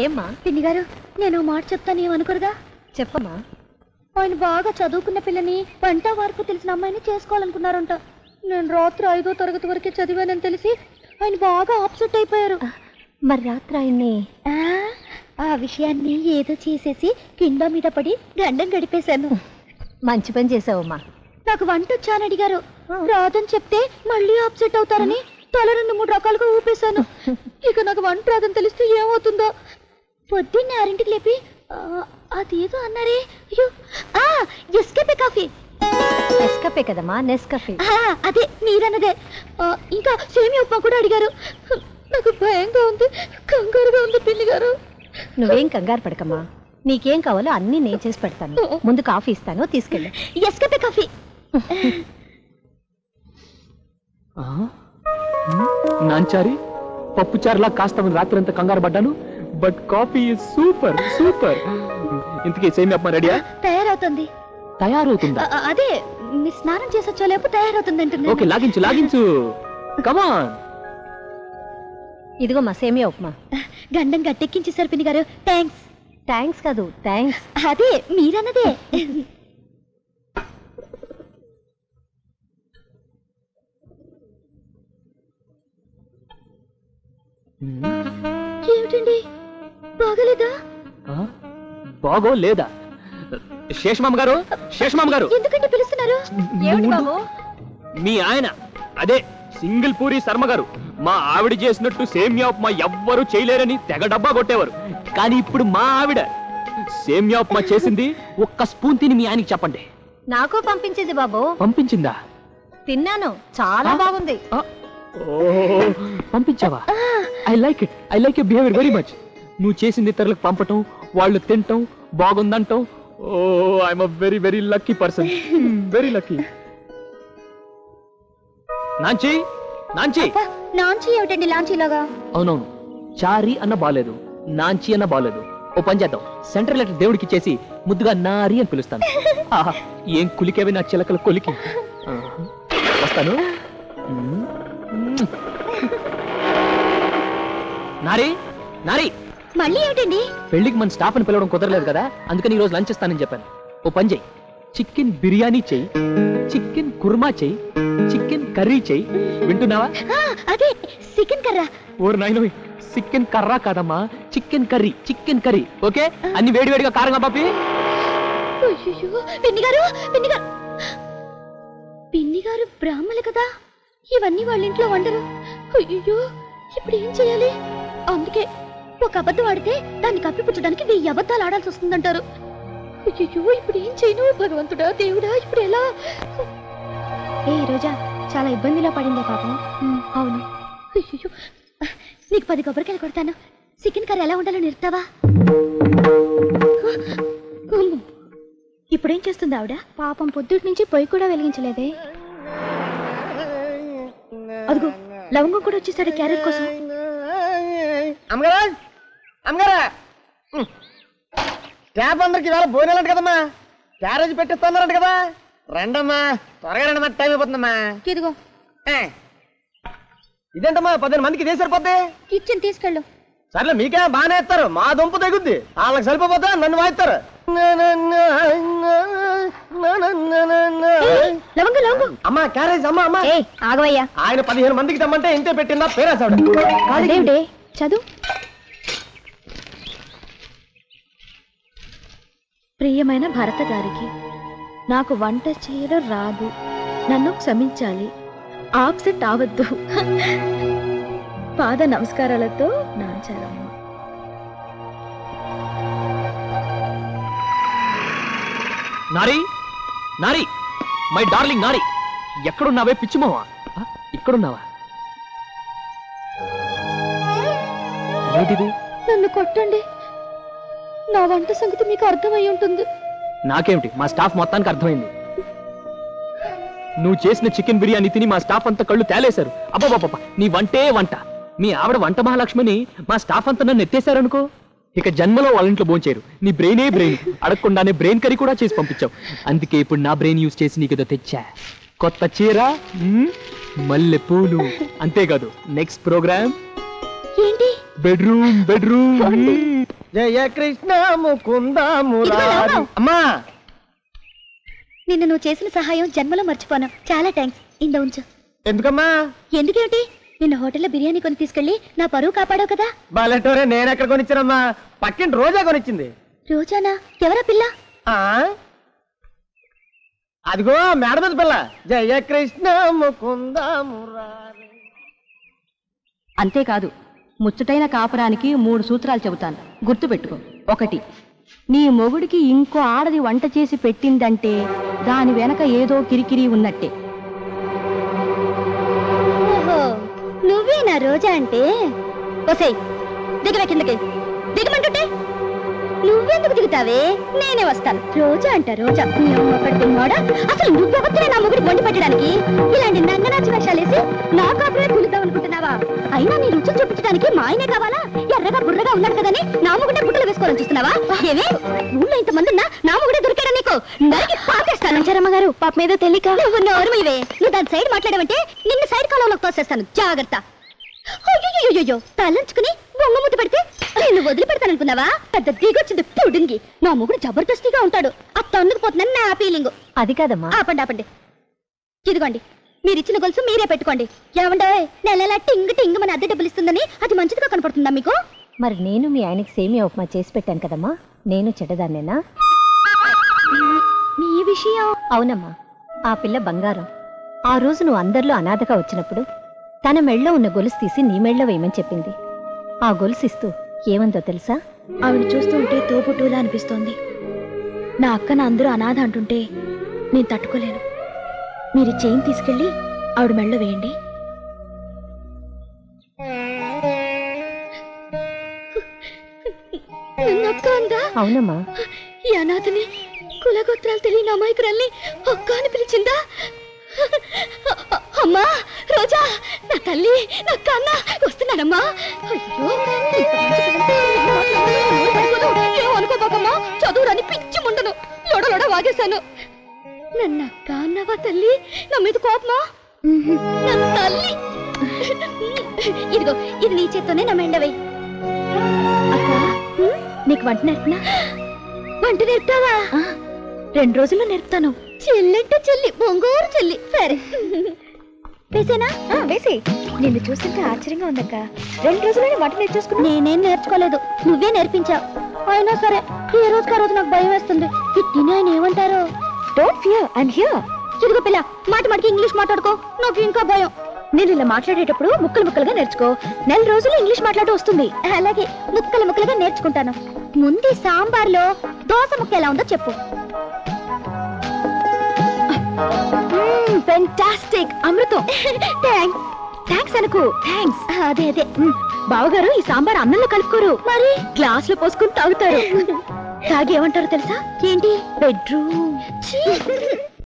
ఏమ్మా? పిన్ని గారు, నేను మాట చెప్తాను, ఏమనుకోరుగా? చెప్పమ్మా. ఆయన బాగా చదువుకున్న పిల్లని, వంట వరకు తెలిసిన అమ్మాయిని చేసుకోవాలనుకున్నారంట. నేను రాత్రి 5వ తరగతి వరకే చదివానని తెలిసి ఆయన బాగా అప్సెట్ అయిపోయారు. మరి రాత్రి ఆయన్ని ఆ విషయాన్ని ఏదో చేసేసి కింద మీద పడి గండం గడిపేశాను. మంచి పని చేసావమ్మా. నాకు వంట వచ్చాని అడిగారు. రాదని చెప్తే మళ్ళీ అప్సెట్ అవుతారని తల 2-3 రకాలుగా ఊపేశాను. ఇక నాకు వంట రాదని తెలిస్తే ఏమవుతుందో. పొద్దున్నే 6ంటికి లేపి అదేదో అన్నారే, అయ్యో ఎస్కేపే కాఫీ. నెస్కఫే కదమ్మా, నెస్కఫే. అదే మీరన్నదే. ఇంకా సేమియా ఉప్మా కూడా అడిగారు. నాకు భయంగా ఉంది, కంగారుగా ఉంది పిన్ని గారు. నువ్వేం కంగారు పడకమ్మా, నీకేం కావాలో అన్నీ నేను చేసి పెడతాను. ముందు కాఫీ ఇస్తాను, తీసుకెళ్ళు. ఎస్కేపే కాఫీ. నాంచారి పప్పుచారులా కాస్తామని రాత్రి అంతా కంగారు పడ్డాను, బట్ కాఫీ సూపర్ సూపర్. ఇంతకీ సేమియా ఉప్మా రెడీయా? తయారవుతుంది. తయారవుతుందా? అదే మీరు స్నానం చేసొచ్చో లేపు తయారవుతుంది అంటున్నా. ఓకే, లాగించు లాగించు, కమాన్. ఇదిగో మా సేమియా ఉప్మా. గండం గట్టెక్కించేశారు పిన్ని గారు. థ్యాంక్స్. థ్యాంక్స్ కాదు, థ్యాంక్స్. అదే మీరన్నదే. ఏమిటండి, బాగలేదా? బాగో లేదా? శేషమామ గారు, శేషమామ గారు, ఎందుకంటే పిలుస్తున్నారు? ఏమిటి బాబు? మీ ఆయన అదే సింగిల్ పూరి శర్మ గారు మా ఆవిడ చేసినట్టు సేమియా ఉప్మా ఎవ్వరూ చేయలేరని తెగ డబ్బా కొట్టేవారు. కానీ ఇప్పుడు మా ఆవిడ సేమియా ఉప్మా చేసింది. ఒక్క స్పూన్ తిని మీ ఆయనకి చెప్పండి. నాకు పంపించింది బాబు. పంపించిందా? తిన్నాను, చాలా బాగుంది. పంపించావా? I like it, I like your behaviour very much. నువ్వు చేసింది ఇతరులకు పంపటం, వాళ్ళు తింటం, బాగుందంటాం. Oh I'm a very very lucky person, very lucky. నాంచి, నాంచి. నాంచి ఏమిటండి లాంచీలాగా? అవునవును, చారి అన్న బాలేదు, నాంచి అన్న బాలేదు. ఓ పని చేద్దాం, సెంట్రల్ లెటర్ దేవుడికి చేసి ముద్దుగా నారి అని పిలుస్తాను. ఆహా, ఏం కులికేవి నా చిలకల కొలికి. వస్తాను. నారి, నారి. మళ్ళీ ఏమిటండి? పెళ్లికి మన స్టాఫ్ ని పిలవడం కుదరలేదు కదా, అందుకని ఈ రోజు లంచ్ ఇస్తానని చెప్పాను. ఓ పని చెయ్యి, చికెన్ బిర్యానీ చెయ్యి, చికెన్ కుర్మా చెయ్యి, చికెన్ కర్రీ చెయ్యి. వింటున్నావా? అదే చికెన్ కర్రా. ఓరు నాయనోయ్, చికెన్ కర్రా కాదమ్మా, chicken curry, chicken curry. Okay, అన్ని వేడివేడిగా కారంగా పాపి. పిన్ని గారు, పిన్ని గారు, పిన్ని గారు బ్రాహ్మలు కదా, ఇవన్నీ వాళ్ళ ఇంట్లో వండరు. అయ్యో, ఇప్పుడు ఏం చేయాలి? అందుకే ఒక అబద్ధం ఆడితే దాన్ని కప్పిపుచ్చడానికి 1000 అబద్ధాలు ఆడాల్సి వస్తుందంటారు. అయ్యో, ఇప్పుడు ఏం చేయను? భగవంతుడా, దేవుడా, ఇప్పుడు ఎలా? ఏ రోజా చాలా ఇబ్బందిలో పడిందే పాపం. అవును. అయ్యో, నీకు 10 కొబ్బరికాయలు కొడతాను. చికెన్ కర్రీ ఎలా ఉండాలో నేర్పుతావా? ఇప్పుడేం చేస్తుంది ఆవిడ? పాపం పొద్దుటి నుంచి పొయ్యి కూడా వెలిగించలేదే. అదిగో లవంగం కూడా వచ్చేసాడు క్యారెట్ కోసం. అమ్మగారా, అమ్మగారా, ట్యాప్ అందరికి ఇవాళ భోజనాలంట కదమ్మా, క్యారేజ్ పెట్టిస్తున్నారంట కదా. రండమ్మా, త్వరగా రండి, మరి టైం అయిపోతుందమ్మా. ఇదిగో. ఇదేంటమ్మా, 15 మందికి ఇదే సరిపోద్ది. కిచెన్ తీసుకెళ్ళు. సర్లే, మీకే బాగానే ఇస్తారు, మా దుంపు తెగుద్ది. వాళ్ళకి సరిపోతా నన్ను వాయిస్తారు. అమ్మా క్యారేజ్, అమ్మా అమ్మా. ఆగవయ్యా. ఆయన 15 మందికి తెమ్మంటే ఇంతే పెట్టిందా పేరేసాడు. చదువు. ప్రియమైన భరత గారికి, నాకు వంట చేయడం రాదు, నన్ను క్షమించాలి, ఆప్సెట్ అవద్దు. పాద నమస్కారాలతో నాంచారమ్మ. నారి, నారి, మై డార్లింగ్ నారి, ఎక్కడున్నావే పిచ్చిమోవా? ఇక్కడున్నావా? ఏంటిది? నన్ను కొట్టండి, నా వంట సంగతి మీకు అర్థమై ఉంటుంది. నాకేమిటి, మా స్టాఫ్ మొత్తానికి అర్థమైంది. నువ్వు చేసిన చికెన్ బిర్యానీ తిని మా స్టాఫ్ అంతా కళ్ళు తేలేశారు. అబ్బాబాబా, నీ వంటే వంట. మీ ఆవిడ వంట మహాలక్ష్మిని మా స్టాఫ్ అంతా నన్ను ఎత్తేశారనుకో, ఇక జన్మలో వాళ్ళ ఇంట్లో భోంచేరు. నీ బ్రెయినే బ్రెయిన్, అడగకుండానే బ్రెయిన్ కర్రీ కూడా చేసి పంపించావు. అందుకే ఇప్పుడు నా బ్రెయిన్ యూజ్ చేసి నీకు తెచ్చా. కొత్త చీర, మల్లె పూలు. అంతేకాదు, నెక్స్ట్ ప్రోగ్రామ్ ఏంటి? బెడ్రూమ్. జయ కృష్ణ ముకుంద మురారి. ఇదిగో అమ్మా నిన్న నువ్వు చేసిన సహాయం జన్మలో మర్చిపోను. చాలా థ్యాంక్స్. ఇంద ఉంచు. ఎందుకమ్మా? ఎందుకేమిటి? నిన్న హోటల్లో బిర్యానీ కొని తీసుకెళ్లి నా పరువు కాపాడావు కదా. బాలెటోరే, నేను ఎక్కడ కొనిచ్చానమ్మా? పక్కింటి రోజా కొనిచ్చింది. రోజానా? ఎవరా పిల్ల? ఆ అదిగో మేడ మీద పిల్ల. జయ కృష్ణ ముకుంద మురారి. అంతేకాదు, ముచ్చటైన కాపురానికి 3 సూత్రాలు చెబుతాను, గుర్తుపెట్టుకో. 1, నీ మొగుడికి ఇంకో ఆడది వంట చేసి పెట్టిందంటే దాని వెనక ఏదో కిరికిరి ఉన్నట్టే. ఓహో, నువ్వేనా రోజా అంటే? ఒసేయ్, దిగవే కిందకి. దిగమంటుంటే నువ్వెందుకు దిగుతావే? నేనే వస్తాను. రోజా అంట రోజా. నీ అమ్మ కట్టి మోడ. అసలు నువ్వెవరితోనే నా మొగుడికి వండి పెట్టడానికి ఇలాంటి నంగనాచి వేషాలేసి నా కాపురే కూలుద్దాం అనుకుంటున్నావా? అయినా నీ రుచి చూపించడానికి మా ఆయనే కావాలా? ఎర్రగా బుర్రగా ఉన్నాడు కదని నా మొగుడే బుట్టలు వేసుకోవాలని చూస్తున్నావా? ఏమే, ఊళ్ళో ఇంతమంది ఉన్నా నా మొగుడే దొరికాడా నీకు? నరికి పాకేస్తాను. చరమ్మ గారు, పాప మీద తెలియక నువ్వు నోరుమయ్యవే. నువ్వు దాని సైడ్ మాట్లాడమంటే నిన్ను సైడ్ కాలంలోకి తోసేస్తాను. జాగ్రత్త. అయ్యో, తలంచుకుని బొమ్మ ముద్దు పెడితే నేను వదిలిపెడతాననుకున్నావా? పెద్ద దిగొచ్చింది పుడింగి. నా మొగుడు జబర్దస్తిగా ఉంటాడు. అత్త అందుకుపోతుందని నా ఫీలింగ్. అది కాదమ్మా. ఆపండి. ఇదిగోండి, మీరిచ్చిన గొలుసు మీరే పెట్టుకోండి. ఏమంటే నెలలా టింగ్ టింగ్ మన అద్దె డబ్బులు ఇస్తుందని అది మంచిదిగా కనపడుతుందా మీకు? మరి నేను మీ ఆయనకి సేమియా ఉప్మా చేసి పెట్టాను కదమ్మా. నేను చెడ్డదాన్నేనా? మీ విషయం? అవునమ్మా, ఆ పిల్ల బంగారం. ఆ రోజు నువ్వు అందరిలో అనాథగా వచ్చినప్పుడు తన మెళ్ళో ఉన్న గొలుసు తీసి నీ మెళ్ళో వేయమని చెప్పింది. ఆ గొలుసు ఇస్తూ ఏమందో తెలుసా? ఆవిడ చూస్తూ ఉంటే తోబుట్టులా అనిపిస్తోంది. నా అక్కన అందరూ అనాథ అంటుంటే నేను తట్టుకోలేను. మీరు చైన్ తీసుకెళ్ళి ఆవిడ మెళ్ళో వేయండి. అవునమ్మా. ఈ అనాథని కులగోత్రాలు తెలియని అమాయకురాల్ని అక్క అని పిలిచిందా? అమ్మా రోజా, నా తల్లి, నా కన్న వస్తున్నానమ్మా. అయ్యో, ఏమనుకోబాకమ్మా, చదువురాని పిచ్చి ముండను లొడలొడ వాగేశాను. నన్ను అక్క అన్నావా తల్లి? నా మీద కోపమా? నా తల్లి, ఇదిగో ఇది నీ చేత్తోనే నా మెండవే. అక్క, నీకు వంట నేర్పినా? వంట నేర్పుతావా? 2 రోజుల్లో నేర్పుతాను. చెల్లంటే చెల్లి, బొంగోరు చెల్లి. సరే వేసేనా? వేసే. నిన్ను చూస్తుంటే ఆశ్చర్యంగా ఉందక్క. 2 రోజుల్లోనే వంట నేర్చేసుకున్నా. నేనేం నేర్చుకోలేదు, నువ్వే నేర్పించావు. అయినా సరే ఏ రోజుకి ఆ రోజు నాకు భయం వేస్తుంది. తిని ఆయన ఏమంటారో. Don't fear, I'm here. ఇదిగో పిల్ల, మాటికి ఇంగ్లీష్ మాట్లాడుకో. నాకు ఇంకా భయం. నేను ఇలా మాట్లాడేటప్పుడు ముక్కలుగా నేర్చుకో. 4 రోజుల్లో ఇంగ్లీష్ మాట్లాడు వస్తుంది. అలాగే ముక్కలుగా నేర్చుకుంటాను. ముందు సాంబార్లో దోస ముక్క ఎలా ఉందో చెప్పు. ఫెంటాస్టిక్, అమృతం. థ్యాంక్స్ అనుకో. థ్యాంక్స్. అదే బావగారు ఈ సాంబార్ అన్నంలో కలుపుకోరు, మరి గ్లాస్ లో పోసుకుని తాగుతారు. తాగి ఏమంటారు తెలుసా? ఏంటి? బెడ్రూమ్.